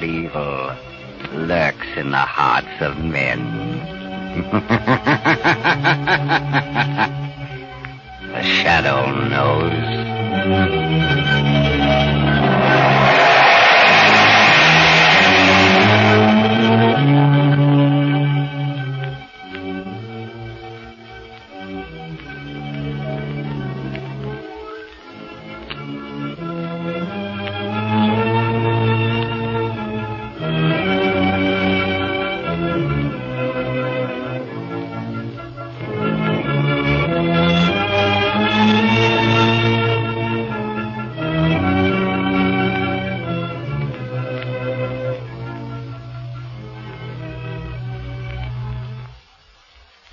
evil lurks in the hearts of men. The shadow knows.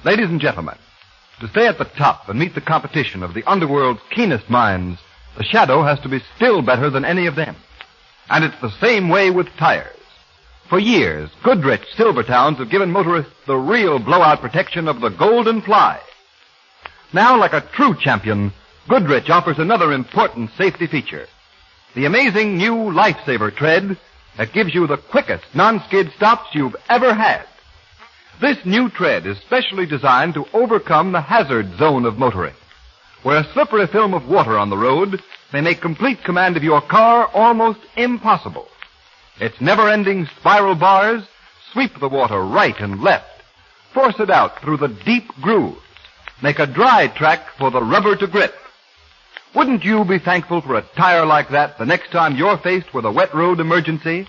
Ladies and gentlemen, to stay at the top and meet the competition of the underworld's keenest minds, the Shadow has to be still better than any of them. And it's the same way with tires. For years, Goodrich Silvertowns have given motorists the real blowout protection of the Golden Fly. Now, like a true champion, Goodrich offers another important safety feature. The amazing new Lifesaver tread that gives you the quickest non-skid stops you've ever had. This new tread is specially designed to overcome the hazard zone of motoring, where a slippery film of water on the road may make complete command of your car almost impossible. Its never-ending spiral bars sweep the water right and left, force it out through the deep grooves, make a dry track for the rubber to grip. Wouldn't you be thankful for a tire like that the next time you're faced with a wet road emergency?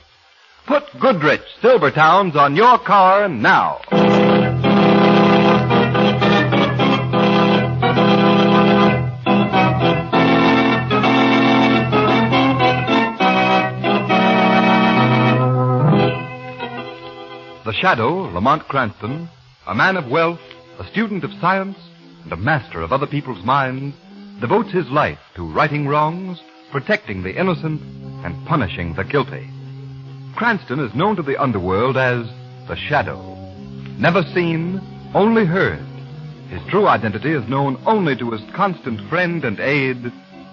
Put Goodrich Silvertowns on your car now. The Shadow, Lamont Cranston, a man of wealth, a student of science, and a master of other people's minds, devotes his life to righting wrongs, protecting the innocent, and punishing the guilty. Cranston is known to the underworld as the Shadow. Never seen, only heard. His true identity is known only to his constant friend and aide,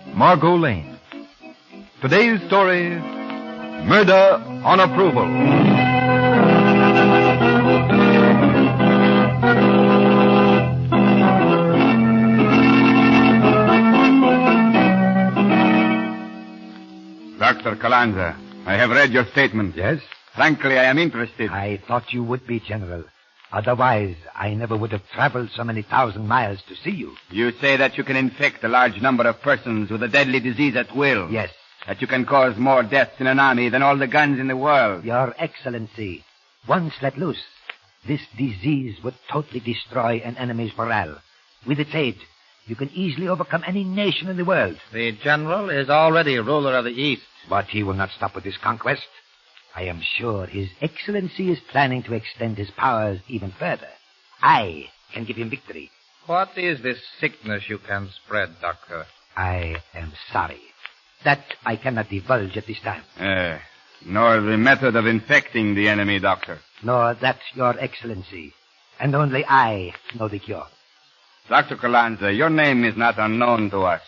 Margot Lane. Today's story, Murder on Approval. Dr. Calanza, I have read your statement. Yes? Frankly, I am interested. I thought you would be, General. Otherwise, I never would have traveled so many thousand miles to see you. You say that you can infect a large number of persons with a deadly disease at will. Yes. That you can cause more deaths in an army than all the guns in the world. Your Excellency, once let loose, this disease would totally destroy an enemy's morale. With its aid, you can easily overcome any nation in the world. The general is already ruler of the East. But he will not stop with his conquest. I am sure His Excellency is planning to extend his powers even further. I can give him victory. What is this sickness you can spread, Doctor? I am sorry. That I cannot divulge at this time. Nor the method of infecting the enemy, Doctor. Nor that, Your Excellency. And only I know the cure. Dr. Calanza, your name is not unknown to us.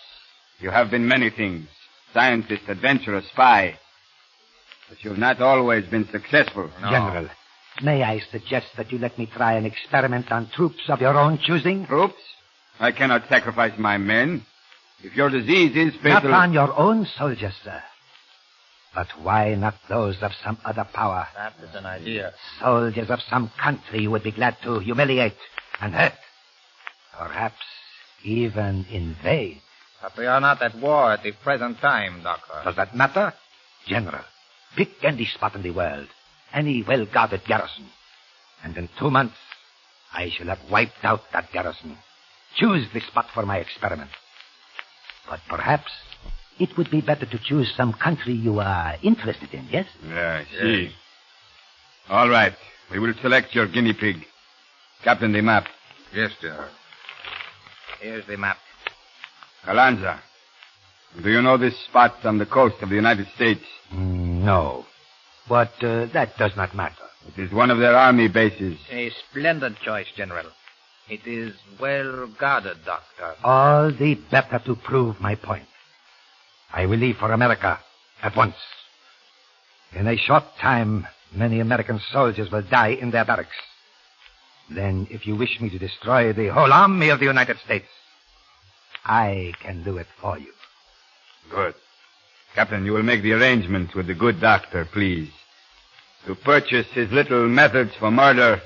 You have been many things. Scientist, adventurer, spy. But you've not always been successful. No. General, may I suggest that you let me try an experiment on troops of your own choosing? Troops? I cannot sacrifice my men. If your disease is fatal... Not on your own soldiers, sir. But why not those of some other power? That is an idea. Soldiers of some country you would be glad to humiliate and hurt. Perhaps even invade. But we are not at war at the present time, Doctor. Does that matter? General, pick any spot in the world, any well-guarded garrison, and in 2 months, I shall have wiped out that garrison. Choose the spot for my experiment. But perhaps it would be better to choose some country you are interested in, yes? Yeah, I see. Yes. All right. We will select your guinea pig. Captain, the map. Yes, General. Here's the map. Calanza, do you know this spot on the coast of the United States? No. But that does not matter. It is one of their army bases. A splendid choice, General. It is well guarded, Doctor. All the better to prove my point. I will leave for America at once. In a short time, many American soldiers will die in their barracks. Then, if you wish me to destroy the whole army of the United States, I can do it for you. Good. Captain, you will make the arrangements with the good doctor, please, to purchase his little methods for murder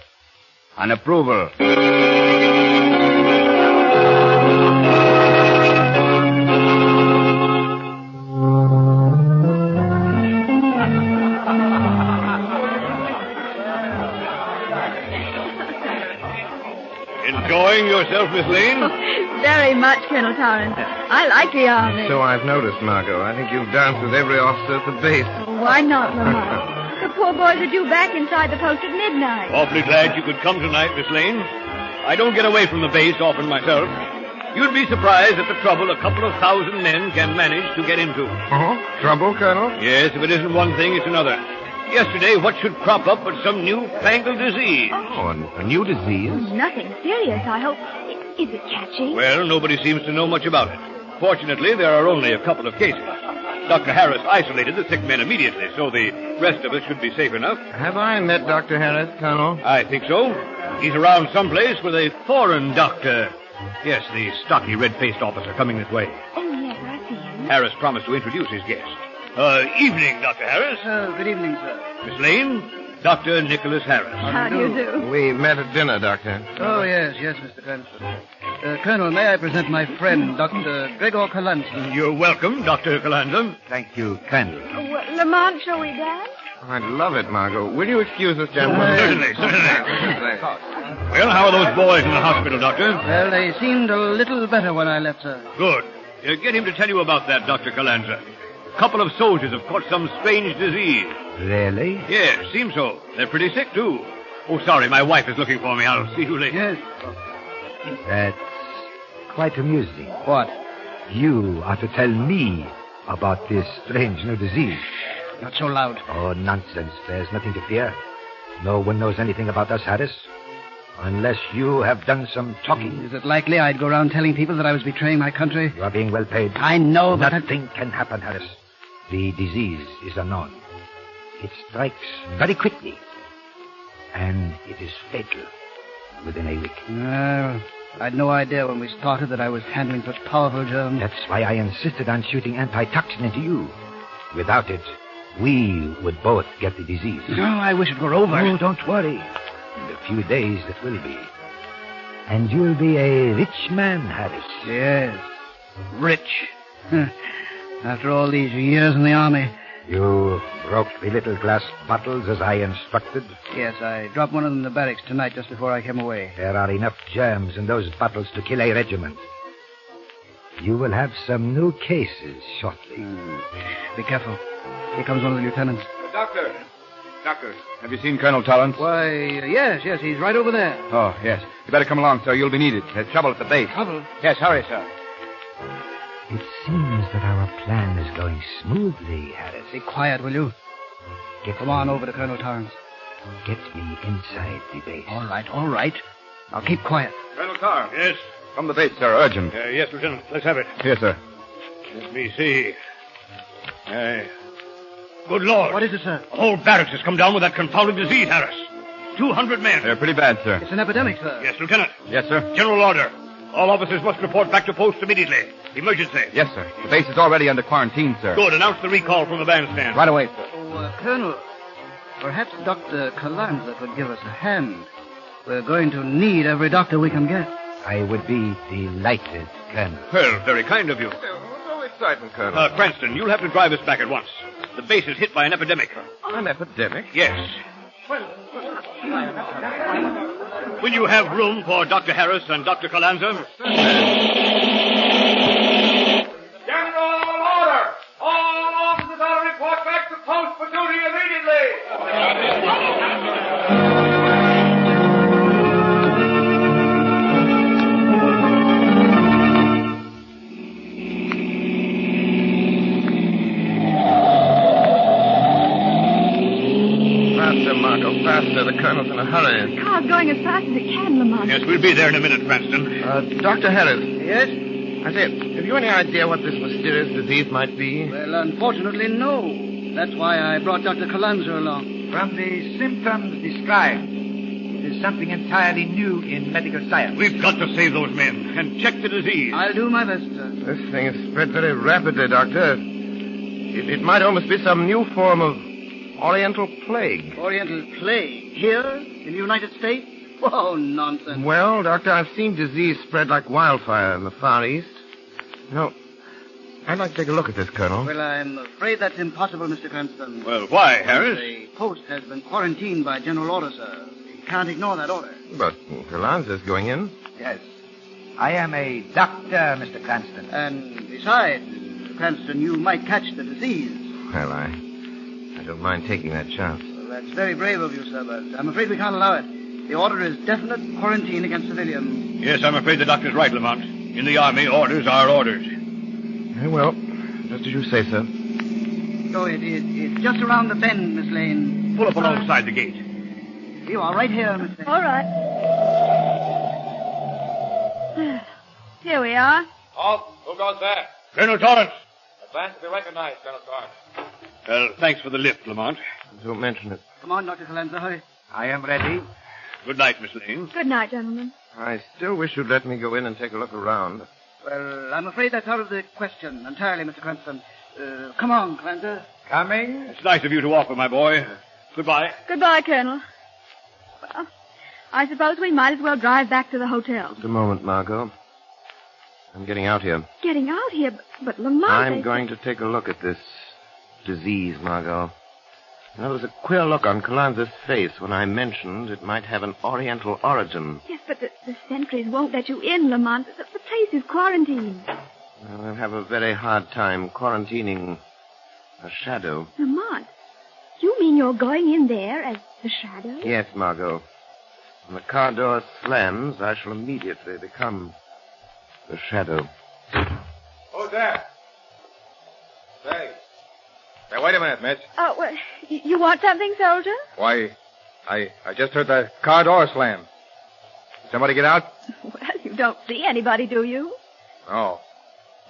on approval. Enjoying yourself, Miss Lane? Very much, Colonel Torrance. I like the army. So I've noticed, Margot. I think you've danced with every officer at the base. Why not, Lamont? The poor boys are due back inside the post at midnight. Awfully glad you could come tonight, Miss Lane. I don't get away from the base often myself. You'd be surprised at the trouble a couple of thousand men can manage to get into. Oh? Trouble, Colonel? Yes, if it isn't one thing, it's another. Yesterday, what should crop up but some new-fangled disease? Oh, a new disease? Nothing serious, I hope. Is it catching? Well, nobody seems to know much about it. Fortunately, there are only a couple of cases. Dr. Harris isolated the sick men immediately, so the rest of us should be safe enough. Have I met Dr. Harris, Colonel? I think so. He's around someplace with a foreign doctor. Yes, the stocky, red-faced officer coming this way. Oh, yes, I see him. Harris promised to introduce his guest. Evening, Dr. Harris. Good evening, sir. Miss Lane, Dr. Nicholas Harris. How do you do? We met at dinner, Doctor. Oh, yes, Mr. Cranston. Colonel, may I present my friend, Dr. Gregor Kalanza? You're welcome, Dr. Kalanza. Thank you kindly. Lamont, shall we dance? I'd love it, Margot. Will you excuse us, gentlemen? Certainly. Well, how are those boys in the hospital, Doctor? Well, they seemed a little better when I left, sir. Good. Get him to tell you about that, Dr. Kalanza. A couple of soldiers have caught some strange disease. Really? Yes, seems so. They're pretty sick, too. Oh, sorry, my wife is looking for me. I'll see you later. Yes. That's quite amusing. What? You are to tell me about this strange new disease. Not so loud. Oh, nonsense. There's nothing to fear. No one knows anything about us, Harris. Unless you have done some talking. Is it likely I'd go around telling people that I was betraying my country? You are being well paid. I know, but... Nothing can happen, Harris. The disease is unknown. It strikes very quickly. And it is fatal within a week. I'd no idea when we started that I was handling such powerful germs. That's why I insisted on shooting antitoxin into you. Without it, we would both get the disease. No, I wish it were over. Oh, don't worry. In a few days it will be. And you'll be a rich man, Harris. Yes. Rich. After all these years in the army. You broke the little glass bottles as I instructed? Yes, I dropped one of them in the barracks tonight just before I came away. There are enough germs in those bottles to kill a regiment. You will have some new cases shortly. Be careful. Here comes one of the lieutenants. Doctor, have you seen Colonel Torrance? Why, yes, he's right over there. Oh, yes. You better come along, sir. You'll be needed. There's trouble at the base. Trouble? Yes, hurry, sir. It seems that our plan is going smoothly, Harris. Be quiet, will you? Come on over to Colonel Torrance. Get me inside the base. All right. I'll keep quiet. Colonel Torrance. Yes? From the base, sir. Urgent. Yes, Lieutenant. Let's have it. Here, sir. Let me see. Good Lord. What is it, sir? The whole barracks has come down with that confounded disease, Harris. 200 men. They're pretty bad, sir. It's an epidemic, sir. Yes, Lieutenant. Yes, sir. General order. All officers must report back to post immediately. Emergency. Yes, sir. The base is already under quarantine, sir. Good. Announce the recall from the bandstand. Right away, sir. Oh, Colonel, perhaps Dr. Kalanza could give us a hand. We're going to need every doctor we can get. I would be delighted, Colonel. Well, very kind of you. No excitement, Colonel. Cranston, you'll have to drive us back at once. The base is hit by an epidemic. An epidemic? Yes. Will you have room for Dr. Harris and Dr. Kalanza? General order! All officers are to report back to post for duty immediately! Faster, Margot, faster. The Colonel's in a hurry. The car's going as fast as it can, Lamont. Yes, we'll be there in a minute, Cranston. Dr. Harris. Yes? I say, have you any idea what this mysterious disease might be? Well, unfortunately, no. That's why I brought Dr. Calanza along. From the symptoms described, it is something entirely new in medical science. We've got to save those men and check the disease. I'll do my best, sir. This thing has spread very rapidly, Doctor. It might almost be some new form of Oriental plague. Oriental plague? Here? In the United States? Oh, nonsense. Well, Doctor, I've seen disease spread like wildfire in the Far East. No, I'd like to take a look at this, Colonel. Well, I'm afraid that's impossible, Mr. Cranston. Well, why, Harris? The post has been quarantined by general order, sir. You can't ignore that order. But Calanza's going in. Yes. I am a doctor, Mr. Cranston. And besides, Mr. Cranston, you might catch the disease. Well, I don't mind taking that chance. Well, that's very brave of you, sir, but I'm afraid we can't allow it. The order is definite quarantine against civilians. Yes, I'm afraid the doctor's right, Lamont. In the Army, orders are orders. Very well, just as you say, sir. So it's just around the bend, Miss Lane. Pull up alongside the gate. You are right here, Miss Lane. All right. Here we are. Halt. Who goes there? Colonel Torrance. Advance to be recognized, Colonel Torrance. Well, thanks for the lift, Lamont. Don't mention it. Come on, Dr. Calanza, hurry. I am ready. Good night, Miss Lane. Good night, gentlemen. I still wish you'd let me go in and take a look around. Well, I'm afraid that's out of the question entirely, Mr. Cranston. Come on, Calanza. Coming? It's nice of you to offer, my boy. Goodbye. Goodbye, Colonel. Well, I suppose we might as well drive back to the hotel. Just a moment, Margot. I'm getting out here. Getting out here, but Lamont... I'm going to take a look at this disease, Margot. There was a queer look on Calanza's face when I mentioned it might have an Oriental origin. Yes, but the sentries won't let you in, Lamont. The place is quarantined. Well, I'll have a very hard time quarantining a shadow. Lamont, you mean you're going in there as the shadow? Yes, Margot. When the car door slams, I shall immediately become the shadow. Who's there? Say. Hey, wait a minute, Mitch. Oh, well, you want something, soldier? Why, I just heard the car door slam. Did somebody get out? Well, you don't see anybody, do you? No.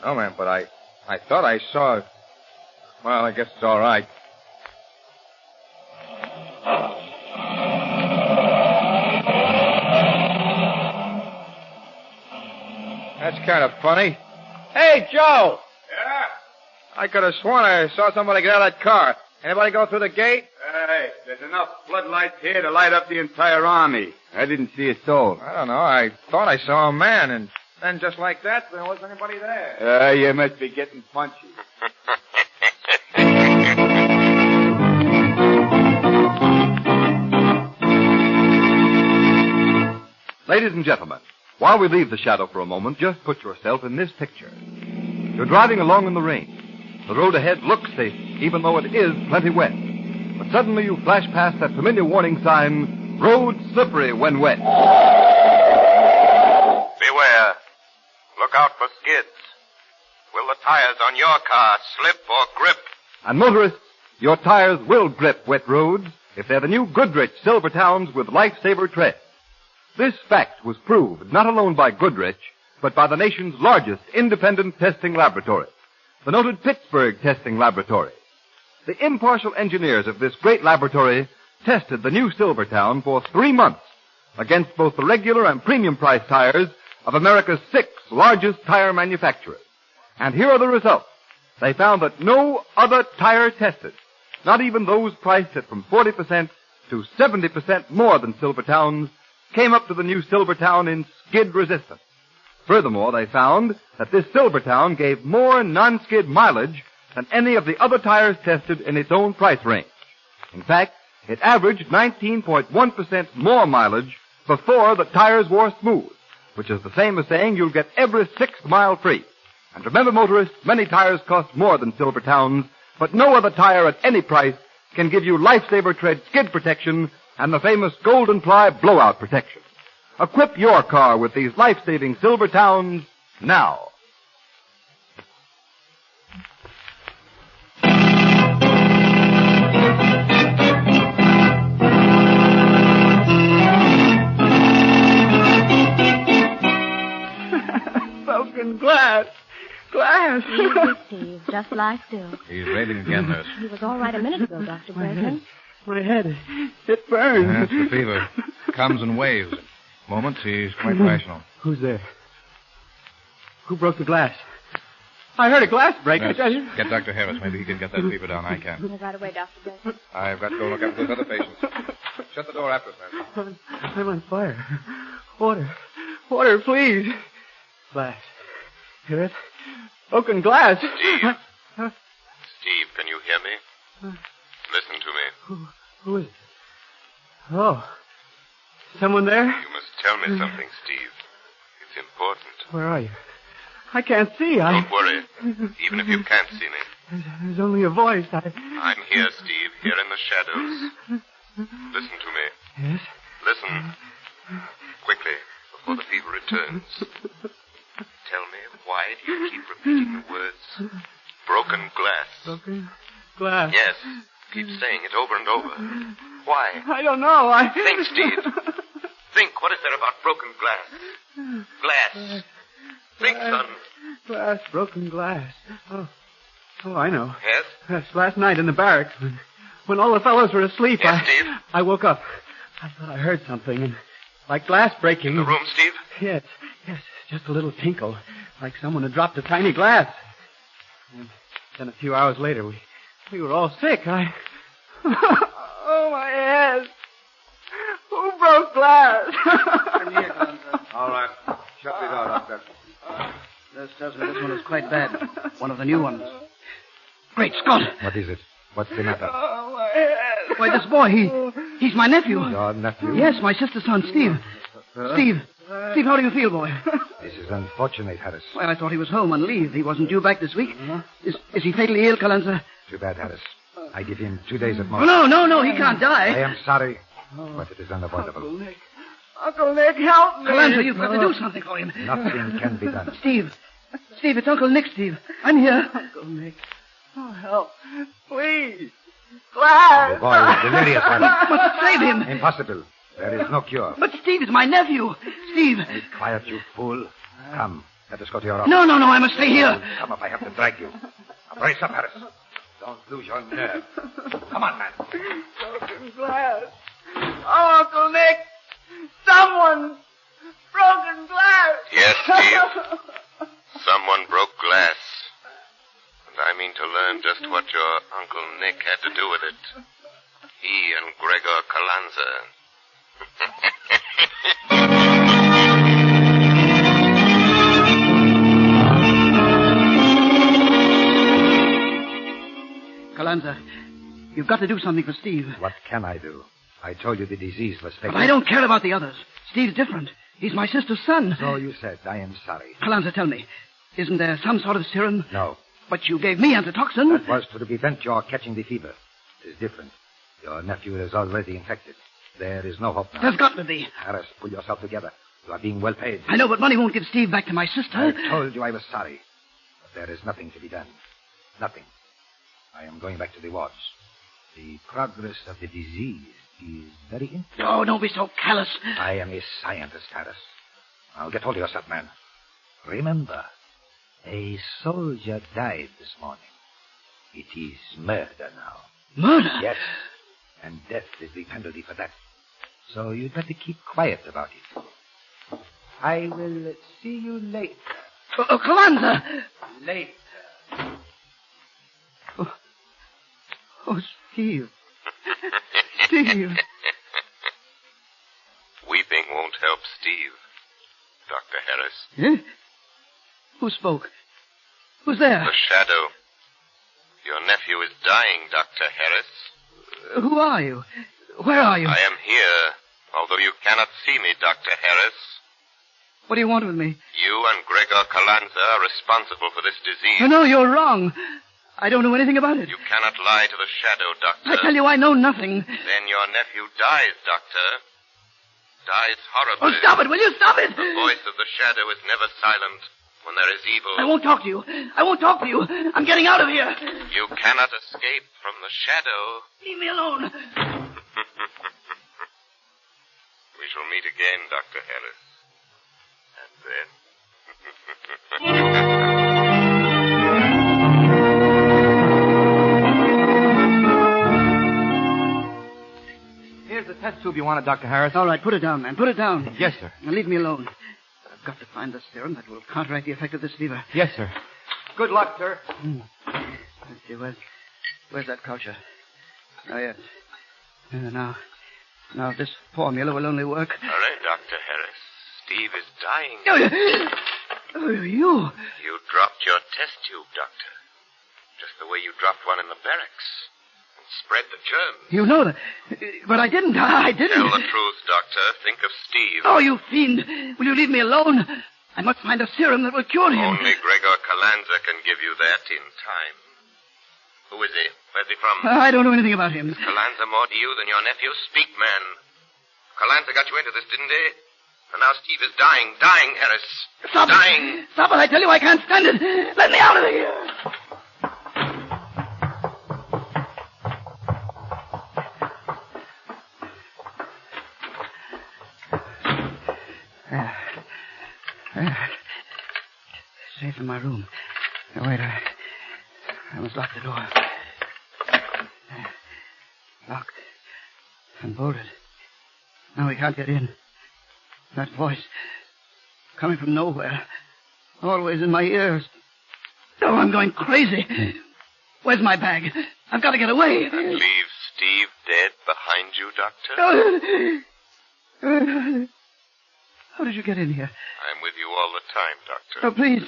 No, ma'am, but I thought I saw... Well, I guess it's all right. That's kind of funny. Hey, Joe! Yeah? I could have sworn I saw somebody get out of that car. Anybody go through the gate? Hey, there's enough floodlights here to light up the entire army. I didn't see a soul. I don't know. I thought I saw a man, and then just like that, there wasn't anybody there. You must be getting punchy. Ladies and gentlemen, while we leave the shadow for a moment, just put yourself in this picture. You're driving along in the rain. The road ahead looks safe, even though it is plenty wet. But suddenly you flash past that familiar warning sign, road slippery when wet. Beware. Look out for skids. Will the tires on your car slip or grip? And motorists, your tires will grip wet roads if they're the new Goodrich Silvertowns with Lifesaver tread. This fact was proved not alone by Goodrich, but by the nation's largest independent testing laboratory, the noted Pittsburgh Testing Laboratory. The impartial engineers of this great laboratory tested the new Silvertown for 3 months against both the regular and premium price tires of America's 6 largest tire manufacturers. And here are the results. They found that no other tire tested, not even those priced at from 40% to 70% more than Silvertown's, came up to the new Silvertown in skid resistance. Furthermore, they found that this Silvertown gave more non-skid mileage than any of the other tires tested in its own price range. In fact, it averaged 19.1% more mileage before the tires wore smooth, which is the same as saying you'll get every 6th mile free. And remember, motorists, many tires cost more than Silvertown's, but no other tire at any price can give you Lifesaver tread skid protection and the famous Golden Ply blowout protection. Equip your car with these life-saving Silvertowns now. Broken glass. Glass. Easy, Steve. Just lie still. He's raving again, nurse. He was all right a minute ago, Dr. Bregman. My head. It burns. That's the fever. Comes in waves. Moments, he's quite rational. Who's there? Who broke the glass? I heard a glass break. Nurse, get Dr. Harris. Maybe he can get that fever down. I can. Right away, Dr. Bregman. I've got to go look after those other patients. Shut the door after us, nurse. I'm on fire. Water. Water, please. Glass. Hear it? Broken glass. Steve. Steve, can you hear me? Listen to me. Who is it? Oh. Someone there? You must tell me something, Steve. It's important. Where are you? I can't see. Don't worry. Even if you can't see me. There's only a voice. I'm here, Steve, here in the shadows. Listen to me. Yes? Listen. Quickly, before the fever returns. Tell me, why do you keep repeating the words broken glass? Broken glass. Yes. Keep saying it over and over. Why? I don't know. Think, Steve. Think, what is there about broken glass? Glass. Think, son. Glass, broken glass. Oh, I know. Yes? Yes, last night in the barracks, when all the fellows were asleep, Yes, Steve? I woke up. I thought I heard something, and like glass breaking. In the room, Steve? Yes, just a little tinkle, like someone had dropped a tiny glass. And then a few hours later, we were all sick. Oh, my head. Who broke glass? I'm here, Counselor. All right. Shut the door, Doctor. Nurse tells me this one is quite bad. One of the new ones. Great Scott! What is it? What's the matter? Oh, my head. Why, this boy, he's my nephew. Your nephew? Yes, my sister's son, Steve. Steve, how do you feel, boy? This is unfortunate, Harris. Well, I thought he was home on leave. He wasn't due back this week. Is he fatally ill, Calanza? Too bad, Harris. I give him 2 days at most. Oh, no, he can't die. I am sorry, but it is unavoidable. Uncle Nick, help me. Calanza, you've got to do something for him. Nothing can be done. Steve, it's Uncle Nick, Steve. I'm here. Uncle Nick. Oh, help. Please. Glass. The boy is delirious, Harris. Must save him. Impossible. There is no cure. But Steve is my nephew. Steve. Be quiet, you fool. Come, let us go to your office. No, I must stay here. Come up, I have to drag you. Now, brace up, Harris. Don't lose your nerve. Come on, man. Broken glass. Oh, Uncle Nick. Someone broken glass. Yes, Steve. Someone broke glass. And I mean to learn just what your Uncle Nick had to do with it. He and Gregor Calanza. Calanza, you've got to do something for Steve. What can I do? I told you the disease was fatal. But I don't care about the others. Steve's different. He's my sister's son. So you said. I am sorry. Calanza, tell me, isn't there some sort of serum? No. But you gave me antitoxin. That was to prevent your catching the fever. It is different. Your nephew is already infected. There is no hope now. There's got to be. Harris, pull yourself together. You are being well paid. I know, but money won't give Steve back to my sister. I told you I was sorry. But there is nothing to be done. Nothing. I am going back to the wards. The progress of the disease is very interesting. Oh, don't be so callous. I am a scientist, Harris. Now get hold of yourself, man. Remember, a soldier died this morning. It is murder now. Murder? Yes. And death is the penalty for that. So you'd better keep quiet about it. I will see you later. Calanza! Later. Oh, Steve. Steve. Weeping won't help Steve, Dr. Harris. Eh? Who spoke? Who's there? The shadow. Your nephew is dying, Dr. Harris. Who are you? Where are you? I am here, although you cannot see me, Dr. Harris. What do you want with me? You and Gregor Calanza are responsible for this disease. No, you're wrong. I don't know anything about it. You cannot lie to the shadow, Doctor. I tell you, I know nothing. Then your nephew dies, Doctor. Dies horribly. Oh, stop it! Will you stop it? The voice of the shadow is never silent when there is evil. I won't talk to you. I'm getting out of here. You cannot escape from the shadow. Leave me alone. We shall meet again, Dr. Harris. And then... prove you want it, Dr. Harris. All right, put it down, man. Put it down. Yes, sir. Now leave me alone. I've got to find the serum that will counteract the effect of this fever. Yes, sir. Good luck, sir. Let's see, where's that culture? Oh, yes. Now, this formula will only work. All right, Dr. Harris. Steve is dying. Oh, you. You dropped your test tube, Doctor. Just the way you dropped one in the barracks. And spread the germs. You know that. But I didn't. I didn't. Tell the truth, Doctor. Think of Steve. Oh, you fiend. Will you leave me alone? I must find a serum that will cure him. Only Gregor Calanza can give you that in time. Who is he? Where's he from? I don't know anything about him. Is Calanza more to you than your nephew? Speak, man. Calanza got you into this, didn't he? And now Steve is dying. Dying, Harris. Stop dying. It. Stop it. I tell you, I can't stand it. Let me out of here. Safe in my room. Now, wait, I must lock the door. Locked and bolted. Now we can't get in. That voice coming from nowhere. Always in my ears. Oh, I'm going crazy. Where's my bag? I've got to get away. And leave Steve dead behind you, Doctor? How did you get in here? I'm with you all the time, Doctor. Oh, please.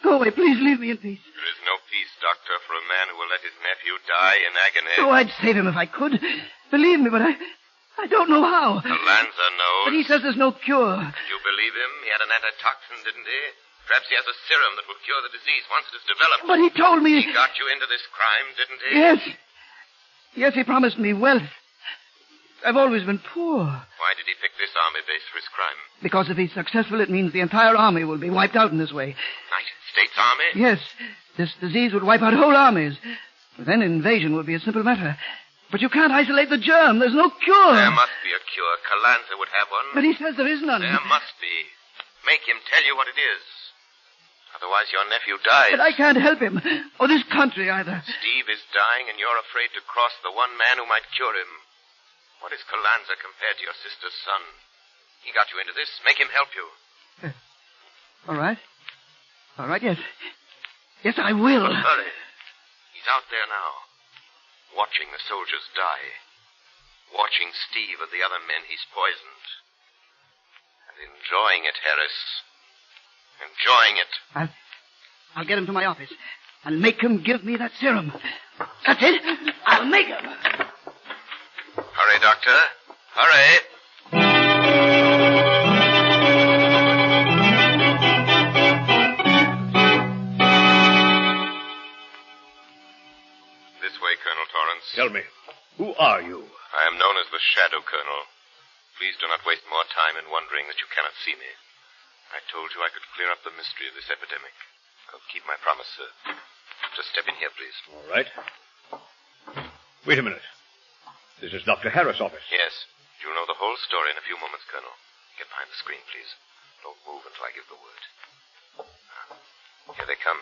Go away. Please leave me in peace. There is no peace, Doctor, for a man who will let his nephew die in agony. Oh, I'd save him if I could. Believe me, but I don't know how. Calanza knows. But he says there's no cure. Did you believe him? He had an antitoxin, didn't he? Perhaps he has a serum that will cure the disease once it is developed. But he told me... He got you into this crime, didn't he? Yes. Yes, he promised me wealth. I've always been poor. Why did he pick this army base for his crime? Because if he's successful, it means the entire army will be wiped out in this way. United States Army? Yes. This disease would wipe out whole armies. Then invasion would be a simple matter. But you can't isolate the germ. There's no cure. There must be a cure. Calanza would have one. But he says there is none. There must be. Make him tell you what it is. Otherwise your nephew dies. But I can't help him. Or this country either. Steve is dying and you're afraid to cross the one man who might cure him. What is Calanza compared to your sister's son? He got you into this. Make him help you. All right. All right, yes. Yes, I will. But hurry. He's out there now, watching the soldiers die. Watching Steve and the other men he's poisoned. And enjoying it, Harris. Enjoying it. I'll get him to my office and make him give me that serum. That's it. I'll make him. Hurry, Doctor. Hurry. This way, Colonel Torrance. Tell me, who are you? I am known as the Shadow, Colonel. Please do not waste more time in wondering that you cannot see me. I told you I could clear up the mystery of this epidemic. I'll keep my promise, sir. Just step in here, please. All right. Wait a minute. This is Dr. Harris' office. Yes. You'll know the whole story in a few moments, Colonel. Get behind the screen, please. Don't move until I give the word. Here they come.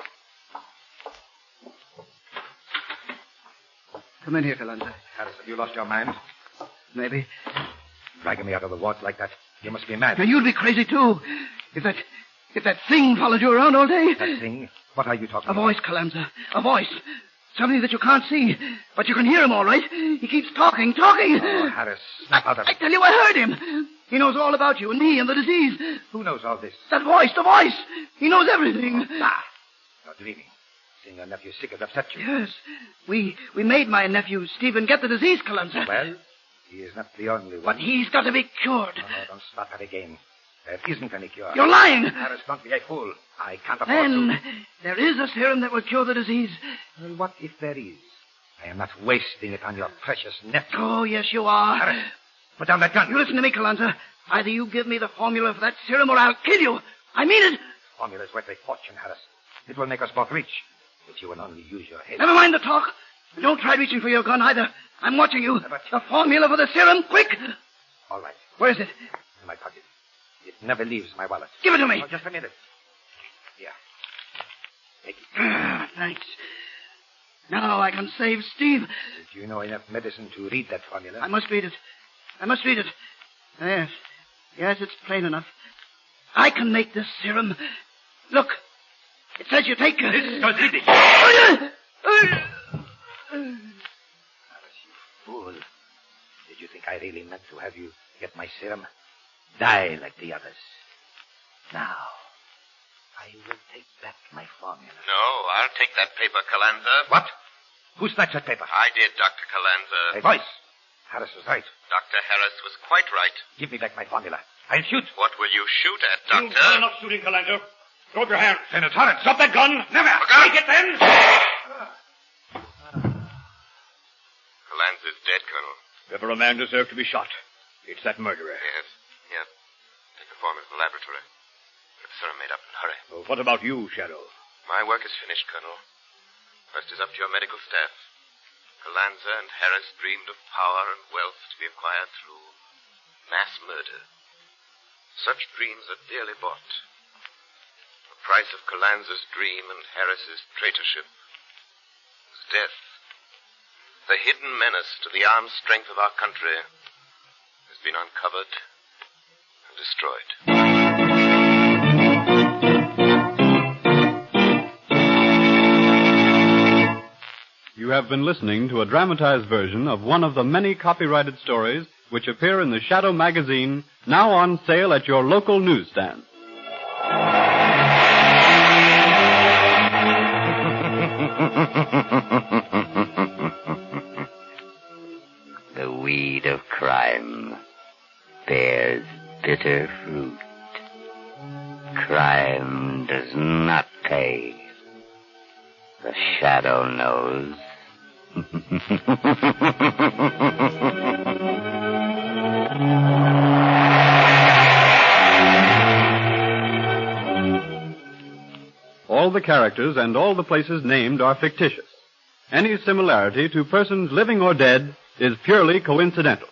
Come in here, Calanza. Harris, have you lost your mind? Maybe. Dragging me out of the ward like that. You must be mad. Now, you'd be crazy, too. If that thing followed you around all day. That thing? What are you talking about? about? A voice, Calanza. A voice. Something that you can't see. But you can hear him all right. He keeps talking. Oh, Harris, snap out of it. I tell you, I heard him. He knows all about you and me and the disease. Who knows all this? That voice, the voice. He knows everything. Ah, you're dreaming. Seeing your nephew sick has upset you. Yes. We made my nephew Stephen get the disease, Calanza. Well, he is not the only one. But he's got to be cured. No, don't start that again. There isn't any cure. You're lying. Harris, don't be a fool. I can't afford Then there is a serum that will cure the disease. Well, what if there is? I am not wasting it on your precious nephew. Oh, yes, you are. Harris, put down that gun. You listen to me, Calanza. Either you give me the formula for that serum or I'll kill you. I mean it. The formula is worth a fortune, Harris. It will make us both rich. If you will only use your head. Never mind the talk. Don't try reaching for your gun either. I'm watching you. The formula for the serum, quick. All right. Where is it? In my pocket. It never leaves my wallet. Give it to me. Oh, just a minute. Here. Take it. Thanks. Now I can save Steve. Did you know enough medicine to read that formula? I must read it. I must read it. Yes. Yes, it's plain enough. I can make this serum. Look. It says you take... This is Harris, you fool. Did you think I really meant to have you get my serum? Die like the others. Now, I will take back my formula. No, I'll take that paper, Calanza. What? Who snatched that paper? I did, Dr. Calanza. Hey, voice. Harris was right. Dr. Harris was quite right. Give me back my formula. I'll shoot. What will you shoot at, Doctor? You've done enough shooting, Calanza. Throw up your hands. Senator Torrance. Drop that gun. Never. Take it then. Calanza's dead, Colonel. Ever a man deserved to be shot. It's that murderer. Yes. Take the form into the laboratory. Get the serum made up and hurry. Well, what about you, Shadow? My work is finished, Colonel. Rest is up to your medical staff. Calanza and Harris dreamed of power and wealth to be acquired through mass murder. Such dreams are dearly bought. The price of Calanza's dream and Harris's traitorship was death. The hidden menace to the armed strength of our country has been uncovered and destroyed. You have been listening to a dramatized version of one of the many copyrighted stories which appear in the Shadow magazine, now on sale at your local newsstand. The weed of crime bears bitter fruit. Crime does not pay. The Shadow knows. All the characters and all the places named are fictitious. Any similarity to persons living or dead is purely coincidental.